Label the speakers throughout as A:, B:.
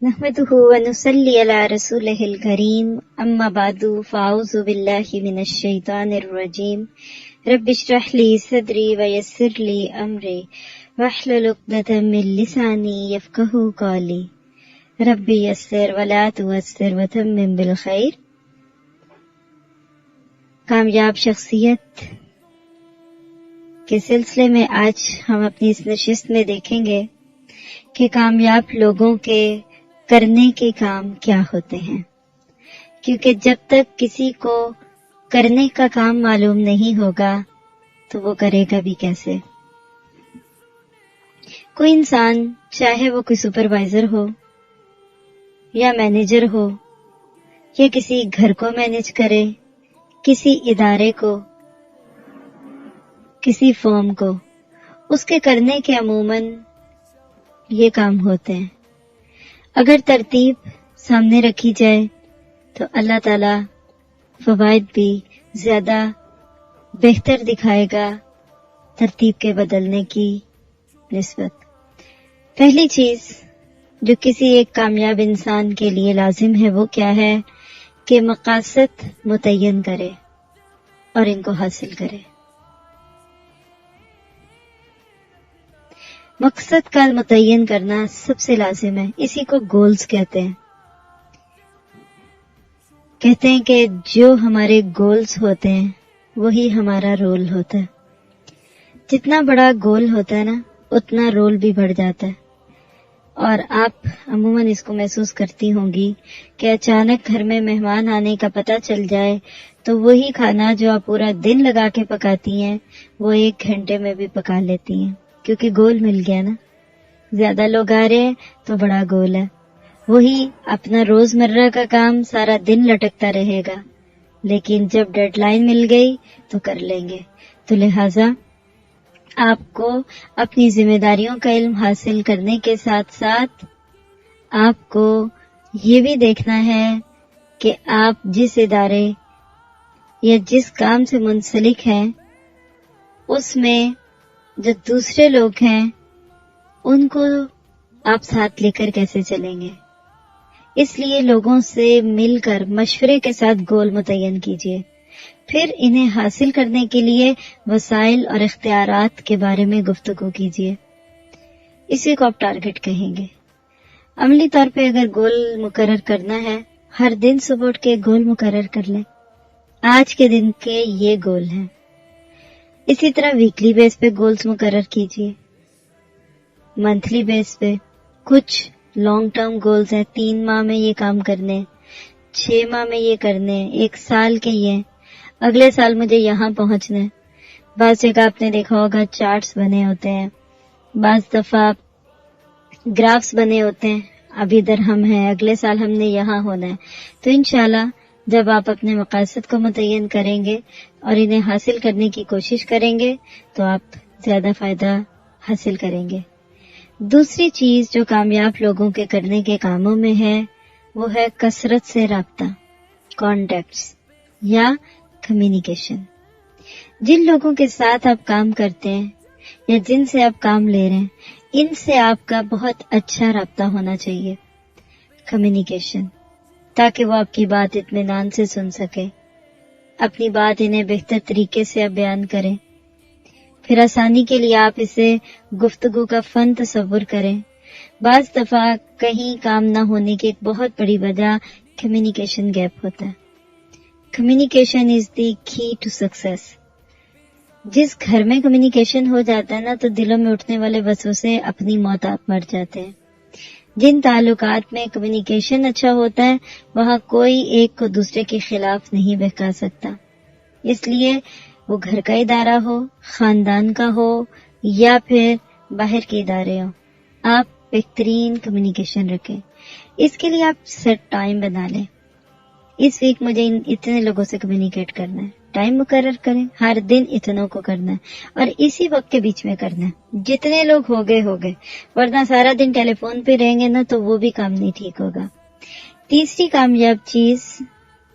A: نحمده ونصلي على رسوله الكريم اما بعد فاعوذ بالله من الشيطان الرجيم رب اشرح لي صدري ويسر لي امري واحلل عقدة من لساني يفقهوا قولي رب يسر ولا تعسر وتمم بالخير۔ کامیاب شخصیت کے سلسلے میں آج ہم اپنی اس نشست میں دیکھیں گے کہ کامیاب لوگوں کے کرنے کے کام کیا ہوتے ہیں، کیونکہ جب تک کسی کو کرنے کا کام معلوم نہیں ہوگا تو وہ کرے گا بھی کیسے۔ کوئی انسان چاہے وہ کوئی سپروائزر ہو یا مینیجر ہو یا کسی گھر کو مینیج کرے، کسی ادارے کو، کسی فرم کو، اس کے کرنے کے عموماً یہ کام ہوتے ہیں۔ اگر ترتیب سامنے رکھی جائے تو اللہ تعالی فوائد بھی زیادہ بہتر دکھائے گا ترتیب کے بدلنے کی نسبت۔ پہلی چیز جو کسی ایک کامیاب انسان کے لیے لازم ہے وہ کیا ہے کہ مقاصد متعین کرے اور ان کو حاصل کرے۔ مقصد کا متعین کرنا سب سے لازم ہے، اسی کو گولز کہتے ہیں۔ کہتے ہیں کہ جو ہمارے گولز ہوتے ہیں وہی ہمارا رول ہوتا ہے۔ جتنا بڑا گول ہوتا ہے نا اتنا رول بھی بڑھ جاتا ہے۔ اور آپ عموماً اس کو محسوس کرتی ہوں گی کہ اچانک گھر میں مہمان آنے کا پتہ چل جائے تو وہی کھانا جو آپ پورا دن لگا کے پکاتی ہیں وہ 1 گھنٹے میں بھی پکا لیتی ہیں، کیونکہ گول مل گیا نا۔ زیادہ لوگ آ رہے ہیں تو بڑا گول ہے، وہی اپنا روزمرہ کا کام سارا دن لٹکتا رہے گا، لیکن جب ڈیڈ لائن مل گئی تو کر لیں گے۔ تو لہٰذا آپ کو اپنی ذمہ داریوں کا علم حاصل کرنے کے ساتھ ساتھ آپ کو یہ بھی دیکھنا ہے کہ آپ جس ادارے یا جس کام سے منسلک ہیں اس میں جو دوسرے لوگ ہیں ان کو آپ ساتھ لے کر کیسے چلیں گے۔ اس لیے لوگوں سے مل کر مشورے کے ساتھ گول متعین کیجیے، پھر انہیں حاصل کرنے کے لیے وسائل اور اختیارات کے بارے میں گفتگو کیجیے۔ اسی کو آپ ٹارگٹ کہیں گے۔ عملی طور پہ اگر گول مقرر کرنا ہے، ہر دن صبح اٹھ کے گول مقرر کر لیں، آج کے دن کے یہ گول ہیں۔ اسی طرح ویکلی بیس پہ گولز مقرر کیجیے، منتھلی بیس پہ کچھ لانگ ٹرم گولز ہیں، 3 ماہ میں یہ کام کرنے، 6 ماہ میں یہ کرنے، 1 سال کے یہ، اگلے سال مجھے یہاں پہنچنا ہے۔ بعض جگہ آپ نے دیکھا ہوگا چارٹس بنے ہوتے ہیں، بعض دفعہ گرافس بنے ہوتے ہیں، اب ادھر ہم ہیں، اگلے سال ہم نے یہاں ہونا ہے۔ تو انشاءاللہ جب آپ اپنے مقاصد کو متعین کریں گے اور انہیں حاصل کرنے کی کوشش کریں گے تو آپ زیادہ فائدہ حاصل کریں گے۔ دوسری چیز جو کامیاب لوگوں کے کرنے کے کاموں میں ہے وہ ہے کثرت سے رابطہ، کانٹیکٹس یا کمیونیکیشن۔ جن لوگوں کے ساتھ آپ کام کرتے ہیں یا جن سے آپ کام لے رہے ہیں ان سے آپ کا بہت اچھا رابطہ ہونا چاہیے، کمیونیکیشن، تاکہ وہ آپ کی بات اطمینان سے سن سکے، اپنی بات انہیں بہتر طریقے سے آپ بیان کریں۔ پھر آسانی کے لیے آپ اسے گفتگو کا فن تصور کریں۔ بعض دفعہ کہیں کام نہ ہونے کی ایک بہت بڑی وجہ کمیونیکیشن گیپ ہوتا ہے۔ کمیونیکیشن از دی کی ٹو سکسیس۔ جس گھر میں کمیونیکیشن ہو جاتا ہے نا تو دلوں میں اٹھنے والے وسوسے اپنی موت آپ مر جاتے ہیں۔ جن تعلقات میں کمیونیکیشن اچھا ہوتا ہے وہاں کوئی ایک کو دوسرے کے خلاف نہیں بہکا سکتا۔ اس لیے وہ گھر کا ادارہ ہو، خاندان کا ہو یا پھر باہر کے ادارے ہوں، آپ بہترین کمیونیکیشن رکھیں۔ اس کے لیے آپ سیٹ ٹائم بنا لیں، اس ویک مجھے اتنے لوگوں سے کمیونیکیٹ کرنا ہے، ٹائم مقرر کریں، ہر دن اتنوں کو کرنا ہے اور اسی وقت کے بیچ میں کرنا ہے۔ جتنے لوگ ہو گئے، ورنہ سارا دن ٹیلی فون پہ رہیں گے نا تو وہ بھی کام نہیں ٹھیک ہوگا۔ تیسری کامیاب چیز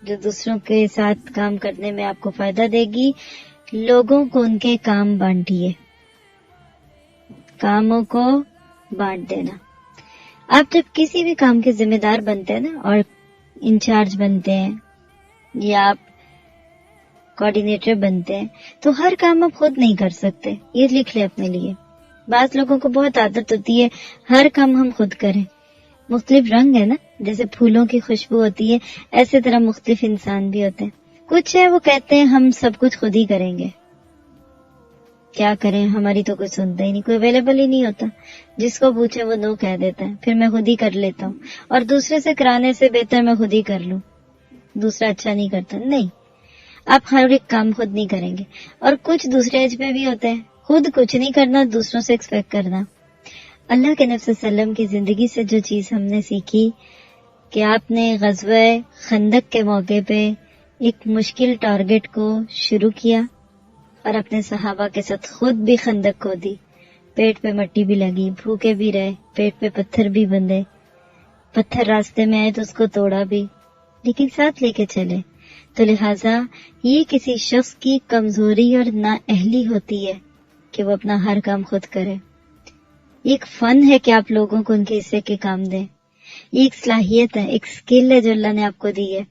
A: جو دوسروں کے ساتھ کام کرنے میں آپ کو فائدہ دے گی، لوگوں کو ان کے کام بانٹیے، کاموں کو بانٹ دینا۔ آپ جب کسی بھی کام کے ذمہ دار بنتے ہیں نا اور انچارج بنتے ہیں یا آپ کوآرڈینیٹر بنتے ہیں تو ہر کام آپ خود نہیں کر سکتے. یہ لکھ لیں اپنے لیے. بعض لوگوں کو بہت عادت ہوتی ہے ہر کام ہم خود کریں. مختلف رنگ ہے نا، جیسے پھولوں کی خوشبو ہوتی ہے ایسے طرح مختلف انسان بھی ہوتے ہیں. کچھ ہے وہ کہتے ہیں ہم سب کچھ خود ہی کریں گے. کیا کریں، ہماری تو کوئی سنتا ہی نہیں، کوئی اویلیبل ہی نہیں ہوتا. جس کو پوچھے وہ نو کہہ دیتا ہے، پھر میں خود ہی کر لیتا ہوں اور دوسرے سے کرانے سے بہتر میں خود ہی کر لوں، دوسرا اچھا نہیں کرتا. نہیں، آپ ہر ایک کام خود نہیں کریں گے. اور کچھ دوسرے ایج پہ بھی ہوتے ہیں خود کچھ نہیں کرنا، دوسروں سے ایکسپیکٹ کرنا. اللہ کے نبی صلی اللہ علیہ وسلم کی زندگی سے جو چیز ہم نے سیکھی کہ آپ نے غزوہ خندق کے موقع پہ ایک مشکل ٹارگٹ کو شروع کیا اور اپنے صحابہ کے ساتھ خود بھی خندق کھو دی. پیٹ پہ مٹی بھی لگی، بھوکے بھی رہے، پیٹ پہ پتھر بھی بندھے، پتھر راستے میں آئے تو اس کو توڑا بھی، لیکن ساتھ لے کے چلے. تو لہٰذا یہ کسی شخص کی کمزوری اور نااہلی ہوتی ہے کہ وہ اپنا ہر کام خود کرے. ایک فن ہے کہ آپ لوگوں کو ان کے حصے کے کام دیں. یہ ایک صلاحیت ہے، ایک سکل ہے جو اللہ نے آپ کو دی ہے.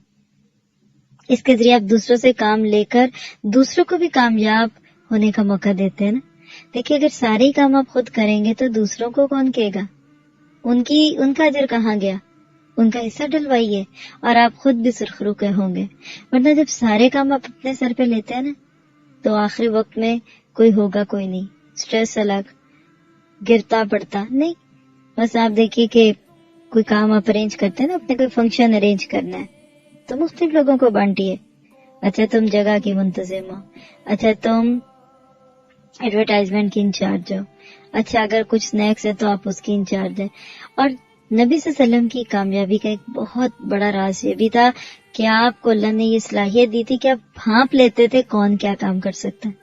A: اس کے ذریعے آپ دوسروں سے کام لے کر دوسروں کو بھی کامیاب ہونے کا موقع دیتے ہیں نا. دیکھیے اگر سارے کام آپ خود کریں گے تو دوسروں کو کون کہے گا؟ ان کا اجر کہاں گیا؟ ان کا حصہ ڈلوائیے اور آپ خود بھی سرخرو کے ہوں گے. ورنہ جب سارے کام آپ اپنے سر پہ لیتے ہیں نا تو آخری وقت میں کوئی ہوگا کوئی نہیں، سٹریس الگ، گرتا پڑتا نہیں. بس آپ دیکھیے کہ کوئی کام آپ ارینج کرتے ہیں نا، اپنے کوئی فنکشن ارینج کرنا ہے تو مختلف لوگوں کو بانٹیے. اچھا تم جگہ کی منتظم ہو، اچھا تم ایڈورٹائزمنٹ کی انچارج ہو، اچھا اگر کچھ سنیکس ہے تو آپ اس کی انچارج ہے. اور نبی صلی اللہ علیہ وسلم کی کامیابی کا ایک بہت بڑا راز یہ بھی تھا کہ آپ کو اللہ نے یہ صلاحیت دی تھی کہ آپ بھانپ لیتے تھے کون کیا کام کر سکتا ہے.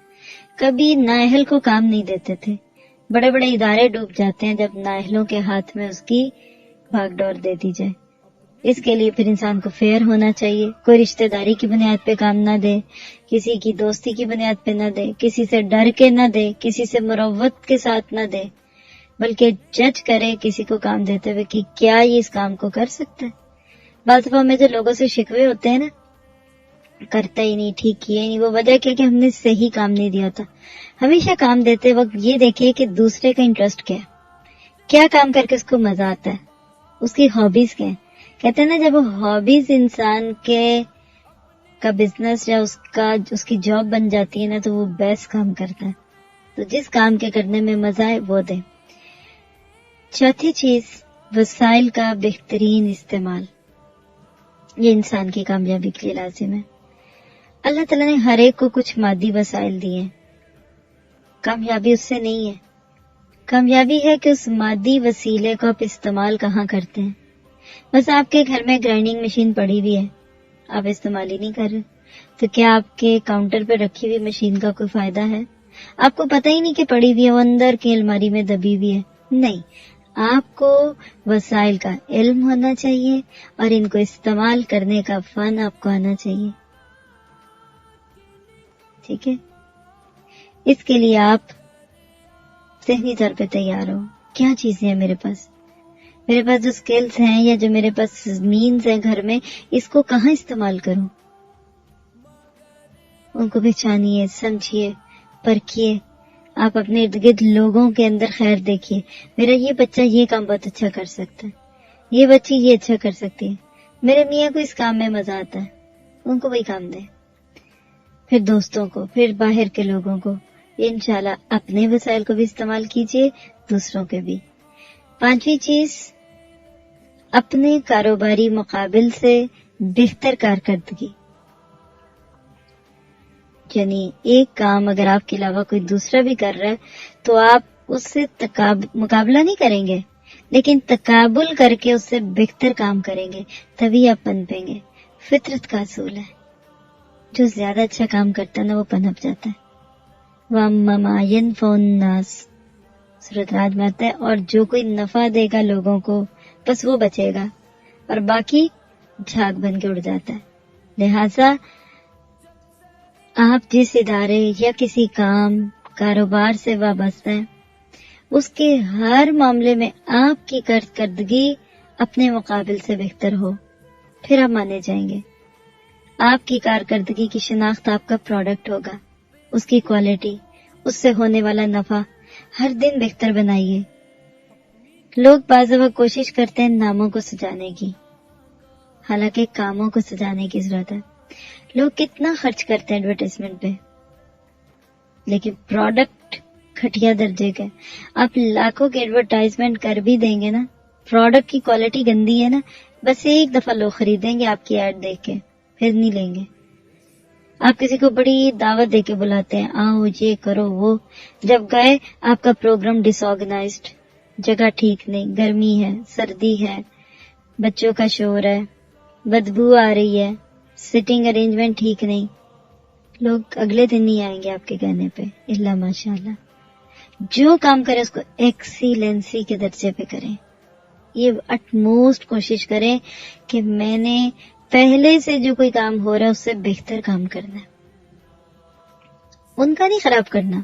A: کبھی نااہل کو کام نہیں دیتے تھے. بڑے بڑے ادارے ڈوب جاتے ہیں جب نااہلوں کے ہاتھ میں اس کی بھاگ دوڑ دے دی جائے. اس کے لیے پھر انسان کو فیئر ہونا چاہیے. کوئی رشتہ داری کی بنیاد پہ کام نہ دے، کسی کی دوستی کی بنیاد پہ نہ دے، کسی سے ڈر کے نہ دے، کسی سے مروت کے ساتھ نہ دے، بلکہ جج کرے کسی کو کام دیتے ہوئے کہ کیا یہ اس کام کو کر سکتا ہے. بعض دفعہ میں جو لوگوں سے شکوے ہوتے ہیں نا، کرتا ہی نہیں، ٹھیک کیا ہی نہیں، وہ وجہ کیا کہ ہم نے صحیح کام نہیں دیا تھا. ہمیشہ کام دیتے وقت یہ دیکھیے کہ دوسرے کا انٹرسٹ کیا کام کر کے اس کو مزہ آتا ہے، اس کی ہابیز کیا ہیں. کہتے ہیں نا جب ہابیز انسان کا بزنس یا اس کی جاب بن جاتی ہے نا تو وہ بیسٹ کام کرتا ہے. تو جس کام کے کرنے میں مزہ آئے وہ دے. چوتھی چیز، وسائل کا بہترین استعمال. یہ انسان کی کامیابی کے لیے لازم ہے. اللہ تعالیٰ نے ہر ایک کو کچھ مادی وسائل دیے ہیں. کامیابی اس سے نہیں ہے، کامیابی ہے کہ اس مادی وسیلے کو آپ استعمال کہاں کرتے ہیں. بس آپ کے گھر میں گرائنڈنگ مشین پڑی ہوئی ہے، آپ استعمال ہی نہیں کر رہے، تو کیا آپ کے کاؤنٹر پہ رکھی ہوئی مشین کا کوئی فائدہ ہے؟ آپ کو پتہ ہی نہیں کہ پڑی ہوئی ہے، وہ اندر کی الماری میں دبی ہوئی ہے. نہیں، آپ کو وسائل کا علم ہونا چاہیے اور ان کو استعمال کرنے کا فن آپ کو آنا چاہیے. ٹھیک ہے، اس کے لیے آپ ذہنی طور پہ تیار ہو. کیا چیزیں ہیں میرے پاس جو سکلز ہیں یا جو میرے پاس مینز ہیں گھر میں، اس کو کہاں استعمال کروں. ان کو پہچانیے، سمجھیے، پرکھیے. آپ اپنے ارد گرد لوگوں کے اندر خیر دیکھیے. میرا یہ بچہ یہ کام بہت اچھا کر سکتا ہے، یہ بچی یہ اچھا کر سکتی ہے، میرے میاں کو اس کام میں مزہ آتا ہے، ان کو وہی کام دیں. پھر دوستوں کو، پھر باہر کے لوگوں کو. انشاءاللہ اپنے وسائل کو بھی استعمال کیجیے، دوسروں کے بھی. پانچویں چیز، اپنے کاروباری مقابل سے بہتر کارکردگی. یعنی ایک کام اگر آپ کے علاوہ کوئی دوسرا بھی کر رہا ہے تو آپ اس سے مقابلہ نہیں کریں گے، لیکن تقابل کر کے اس سے بہتر کام کریں گے، تبھی آپ پنپیں گے. فطرت کا اصول ہے، جو زیادہ اچھا کام کرتا ہے نا وہ پنپ جاتا ہے. وَأَمَّا مَا يَنْفَعُ النَّاسَ سورۃ رعد میں آتا ہے، اور جو کوئی نفع دے گا لوگوں کو بس وہ بچے گا، اور باقی جھاگ بن کے اڑ جاتا ہے. لہذا آپ جس ادارے یا کسی کام کاروبار سے وابستہ ہیں اس کے ہر معاملے میں آپ کی کارکردگی اپنے مقابل سے بہتر ہو، پھر آپ مانے جائیں گے۔ آپ کی کارکردگی کی شناخت آپ کا پروڈکٹ ہوگا، اس کی کوالٹی، اس سے ہونے والا نفع ہر دن بہتر بنائیے۔ لوگ بعض دفعہ کوشش کرتے ہیں ناموں کو سجانے کی، حالانکہ کاموں کو سجانے کی ضرورت ہے۔ لوگ کتنا خرچ کرتے ہیں ایڈورٹائزمنٹ پہ، لیکن پروڈکٹ گھٹیا درجے کا۔ آپ لاکھوں کے ایڈورٹائزمنٹ کر بھی دیں گے نا، پروڈکٹ کی کوالٹی گندی ہے نا، بس ایک دفعہ لوگ خریدیں گے آپ کی ایڈ دیکھ کے، پھر نہیں لیں گے۔ آپ کسی کو بڑی دعوت دے کے بلاتے ہیں، آؤ یہ کرو وہ، جب گئے آپ کا پروگرام ڈس آرگنائزڈ، جگہ ٹھیک نہیں، گرمی ہے، سردی ہے، بچوں کا شور ہے، بدبو آ رہی ہے، سٹنگ ارینجمنٹ ٹھیک نہیں، لوگ اگلے دن نہیں آئیں گے آپ کے کہنے پہ، الا ماشاء اللہ۔ جو کام کریں اس کو ایکسیلنسی کے درجے پہ کریں، یہ اٹ موسٹ کوشش کریں کہ میں نے پہلے سے جو کوئی کام ہو رہا ہے اس سے بہتر کام کرنا ہے، ان کا نہیں خراب کرنا۔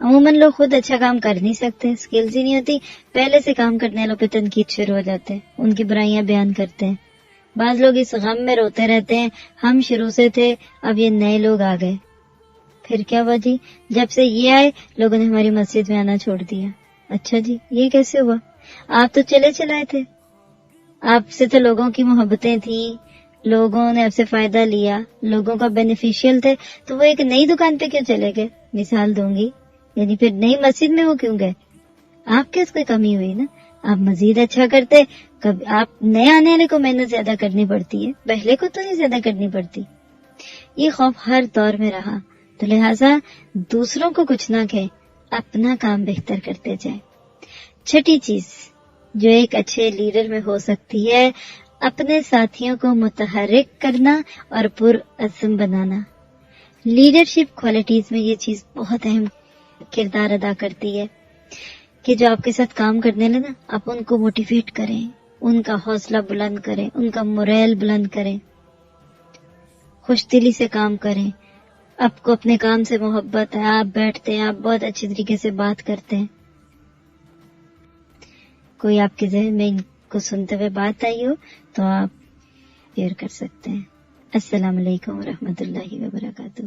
A: عموماً لوگ خود اچھا کام کر نہیں سکتے، سکلز ہی نہیں ہوتی، پہلے سے کام کرنے والوں پہ تنقید شروع ہو جاتے ہیں، ان کی برائیاں بیان کرتے ہیں۔ بعض لوگ اس غم میں روتے رہتے ہیں، ہم شروع سے تھے، اب یہ نئے لوگ آ گئے، پھر کیا ہوا جی؟ جب سے یہ آئے لوگوں نے ہماری مسجد میں آنا چھوڑ دیا۔ اچھا جی، یہ کیسے ہوا؟ آپ تو چلائے تھے، آپ سے تو لوگوں کی محبتیں تھیں، لوگوں نے آپ سے فائدہ لیا، لوگوں کا بینیفیشیل تھے، تو وہ ایک نئی دکان پہ کیوں چلے گئے؟ مثال دوں گی، یعنی پھر نئی مسجد میں وہ کیوں گئے؟ آپ کے اس کوئی کمی ہوئی نا؟ آپ مزید اچھا کرتے، کبھی آپ نئے آنے والے کو محنت زیادہ کرنی پڑتی ہے، پہلے کو تو نہیں زیادہ کرنی پڑتی۔ یہ خوف ہر دور میں رہا، تو لہٰذا دوسروں کو کچھ نہ کہیں، اپنا کام بہتر کرتے جائیں۔ چھٹی چیز جو ایک اچھے لیڈر میں ہو سکتی ہے، اپنے ساتھیوں کو متحرک کرنا اور پرعزم بنانا۔ لیڈرشپ کوالٹیز میں یہ چیز بہت اہم کردار ادا کرتی ہے کہ جو آپ کے ساتھ کام کرنے لیں نا، آپ ان کو موٹیویٹ کریں، ان کا حوصلہ بلند کریں، ان کا موریل بلند کریں، خوش دلی سے کام کریں۔ آپ کو اپنے کام سے محبت ہے، آپ بیٹھتے ہیں، آپ بہت اچھی طریقے سے بات کرتے ہیں، کوئی آپ کے ذہن میں ان کو سنتے ہوئے بات آئی ہو تو آپ شیئر کر سکتے ہیں۔ السلام علیکم ورحمۃ اللہ وبرکاتہ۔